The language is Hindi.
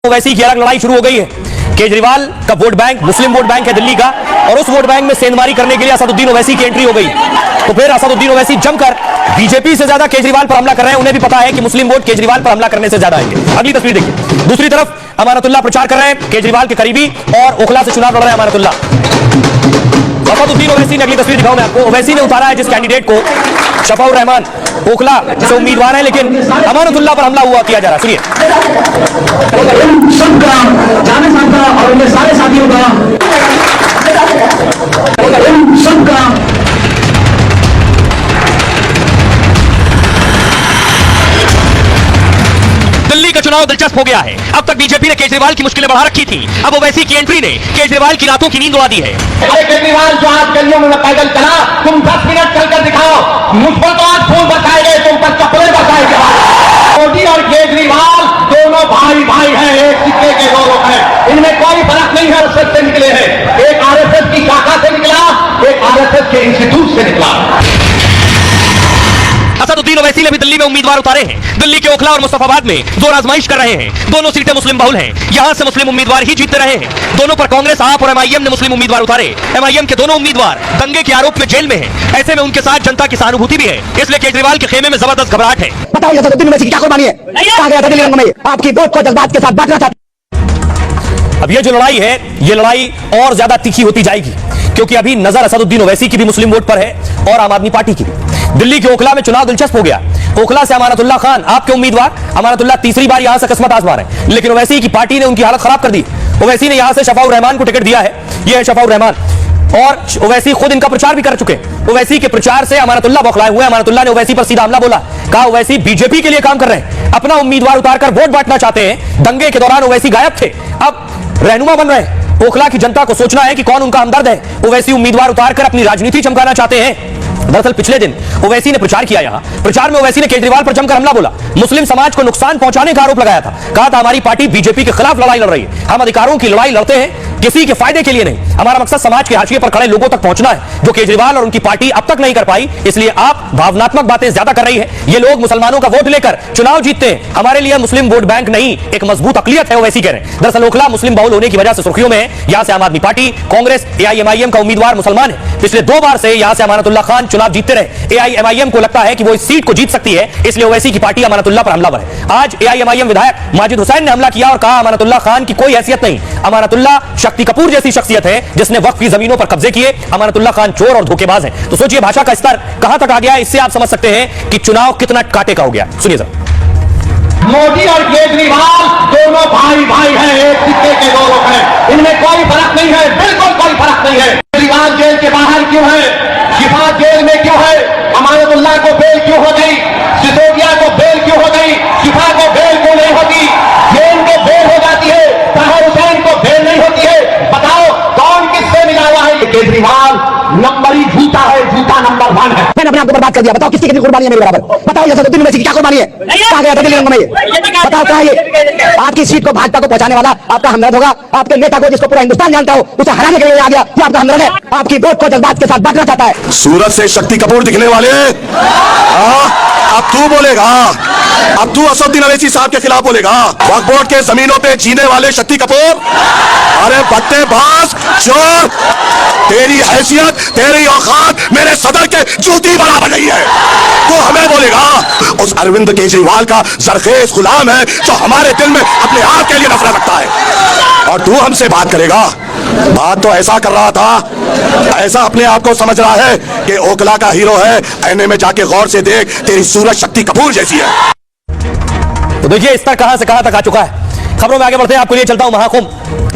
ओवैसी की अलग लड़ाई शुरू हो गई है। केजरीवाल का वोट बैंक मुस्लिम वोट बैंक है दिल्ली का, और उस वोट बैंक में सेंधमारी करने के लिए असदुद्दीन ओवैसी की एंट्री हो गई। तो फिर असदुद्दीन ओवैसी जमकर बीजेपी से ज्यादा केजरीवाल पर हमला कर रहे हैं। उन्हें भी पता है कि मुस्लिम वोट केजरीवाल पर हमला करने से ज्यादा आएंगे। अगली तस्वीर देखिए। दूसरी तरफ अमानतुल्लाह प्रचार कर रहे हैं, केजरीवाल के करीबी, और ओखला से चुनाव लड़ रहे हैं अमानतुल्लाह। असदुद्दीन ओवैसी ने, अगली तस्वीर दिखाऊं मैं आपको, ओवैसी ने उतारा है जिस कैंडिडेट को, शफाउर रहमान ओखला से उम्मीदवार है, लेकिन अमानतुल्लाह पर हमला हुआ किया जा रहा है। सुनिए। और मेरे सारे साथियों का सबका दिल्ली का चुनाव दिलचस्प हो गया है। अब तक बीजेपी ने केजरीवाल की मुश्किलें बढ़ा रखी थी, अब ओवैसी की एंट्री ने केजरीवाल की रातों की नींद उड़ा दी है। अरे केजरीवाल, जो आज गलियों में पैदल चला, तुम 10 मिनट चलकर दिखाओ। मुझ पर तो आज फूल बरसाए गए, तुम पर कपड़े बरसाए गए। मोदी और केजरीवाल दोनों भाई भाई हैं, एक सिक्के के दो रुख हैं। इनमें कोई फर्क नहीं है। उससे से निकले हैं, एक आरएसएस की शाखा से निकला, एक आरएसएस के इंस्टीट्यूट से निकला। असदुद्दीन ओवैसी ने भी दिल्ली में उम्मीदवार उतारे हैं। दिल्ली के ओखला और मुस्तफाबाद में जोर आजमाइश कर रहे हैं। दोनों सीटें मुस्लिम बहुल हैं, यहां से मुस्लिम उम्मीदवार ही जीतते रहे हैं। दोनों पर कांग्रेस, आप और एमआईएम ने मुस्लिम उम्मीदवार उतारे। एमआईएम के दोनों उम्मीदवार दंगे के आरोप में जेल में हैं। ऐसे में उनके साथ जनता की सहानुभूति भी है, इसलिए केजरीवाल के खेमे में जबरदस्त घबराहट है। बताओ असदुद्दीन ओवैसी की क्या कुर्बानी है? कहा गया था दिल्ली रंग में आपकी वोट को जज्बात के साथ बांटना चाहते। अब ये जो लड़ाई है, ये लड़ाई और ज्यादा तीखी होती जाएगी, क्योंकि अभी नजर असदुद्दीन ओवैसी की भी मुस्लिम वोट पर है और आम आदमी पार्टी की भी। दिल्ली के ओखला में चुनाव दिलचस्प हो गया। ओखला से अमानतुल्लाह खान, आपके उम्मीदवार। अमानतुल्लाह तीसरी बार यहां से किस्मत आजमा रहे हैं, लेकिन ओवैसी की पार्टी ने उनकी हालत खराब कर दी। ओवैसी ने यहां से शफाउर रहमान को टिकट दिया है। यह है शफाउर रहमान, और ओवैसी खुद इनका प्रचार भी कर चुके। ओवैसी के प्रचार से अमानतुल्लाह बौखलाए हुए। अमानतुल्लाह ने ओवैसी पर सीधा हमला बोला, कहा ओवैसी बीजेपी के लिए काम कर रहे हैं, अपना उम्मीदवार उतारकर वोट बांटना चाहते हैं। दंगे के दौरान ओवैसी गायब थे, अब रहनुमा बन रहे हैं। ओखला की जनता को सोचना है कि कौन उनका हमदर्द है। ओवैसी उम्मीदवार उतारकर अपनी राजनीति चमकाना चाहते हैं। दरअसल पिछले दिन ओवैसी ने प्रचार किया। यहां प्रचार में ओवैसी ने केजरीवाल पर जमकर हमला बोला, मुस्लिम समाज को नुकसान पहुंचाने का आरोप लगाया था। कहा था हमारी पार्टी बीजेपी के खिलाफ लड़ाई लड़ रही है, हम अधिकारों की लड़ाई लड़ते हैं, किसी के फायदे के लिए नहीं। हमारा मकसद समाज के हाशिए पर खड़े लोगों तक पहुंचना है, जो केजरीवाल और उनकी पार्टी अब तक नहीं कर पाई। इसलिए आप भावनात्मक बातें ज्यादा कर रही है। ये लोग मुसलमानों का वोट लेकर चुनाव जीतते हैं, हमारे लिए मुस्लिम वोट बैंक नहीं, एक मजबूत अकलियत है, ओवैसी कह रहे हैं। दरअसल ओखला मुस्लिम बहुल होने की वजह से सुर्खियों में है। यहां से आम आदमी पार्टी, कांग्रेस, एआईएमआईएम का उम्मीदवार मुसलमान है। पिछले 2 बार से यहां से अमानतुल्लाह खान चुनाव जीतते रहे। एआईएमआईएम को लगता है कि वो इस सीट को जीत सकती है, इसलिए ओवैसी की पार्टी अमानतुल्लाह पर हमलावर है। आज एआईएमआईएम विधायक माजिद हुसैन ने हमला किया और कहा अमानतुल्लाह खान की कोई हैसियत नहीं। अमानतुल्लाह शक्ति कपूर जैसी शख्सियत है जिसने वक्फ की जमीनों पर कब्जे किए। अमानतुल्लाह खान चोर और धोखेबाज है। तो सोचिए भाषा का स्तर कहां तक आ गया है। इससे आप समझ सकते हैं कि चुनाव कितना कांटे का हो गया। सुनिए सर। मोदी और केजरीवाल दोनों भाई भाई हैं, एक सिक्के के दो रुख हैं। इनमें कोई फर्क नहीं है, बिल्कुल कोई फर्क नहीं है। केजरीवाल जेल के बाहर क्यों है? शिफा जेल में क्यों है? अमानतुल्लाह को बेल क्यों हो गई? सिसोदिया को बेल क्यों हो गई? शिफा को बेल क्यों नहीं होती? जेल को बेल हो जाती है, ताहिर हुसैन को बेल नहीं होती है। बताओ कौन किससे मिला हुआ है? केजरीवाल नंबरी झूठा है, झूठा नंबर 1 है। मैंने अपने आप को बर्बाद कर दिया। बताओ किसकी कितनी कुर्बानी है मेरे बराबर? बताओ असदुद्दीन ओवैसी की क्या कुर्बानी है? कहा गया था दिल्ली रंग में बताओ कहा ये आपकी सीट को भाजपा को पहुंचाने वाला आपका हमदर्द होगा? आपके नेता को जिसको पूरा हिंदुस्तान जानता हो, उसे हराने के लिए आ गया, ये आपका हमदर्द है? आपकी वोट को जज्बात के साथ बांटना चाहता है। सूरत से शक्ति कपूर दिखने वाले, अब तू बोलेगा? अब तू असदुद्दीन ओवैसी साहब के खिलाफ बोलेगा? वक्फ बोर्ड के जमीनों पे जीने वाले शक्ति कपूर, अरे बट्टेबाज, चोर, तेरी हैसियत, तेरी औकात मेरे सदर के जूती बराबर नहीं है। तो हमें बोलेगा? उस अरविंद केजरीवाल का जरखेज गुलाम है जो हमारे दिल में अपने आप के लिए नफरत रखता है, और तू हमसे बात करेगा? बात तो ऐसा कर रहा था, ऐसा अपने आप को समझ रहा है कि ओखला का हीरो है। आईने में जाके गौर से देख, तेरी सूरत शक्ति कपूर जैसी है। तो देखिए इस तरह कहां से कहां तक आ चुका है। खबरों में आगे बढ़ते हैं, आपको लिए चलता हूं महाकुंभ।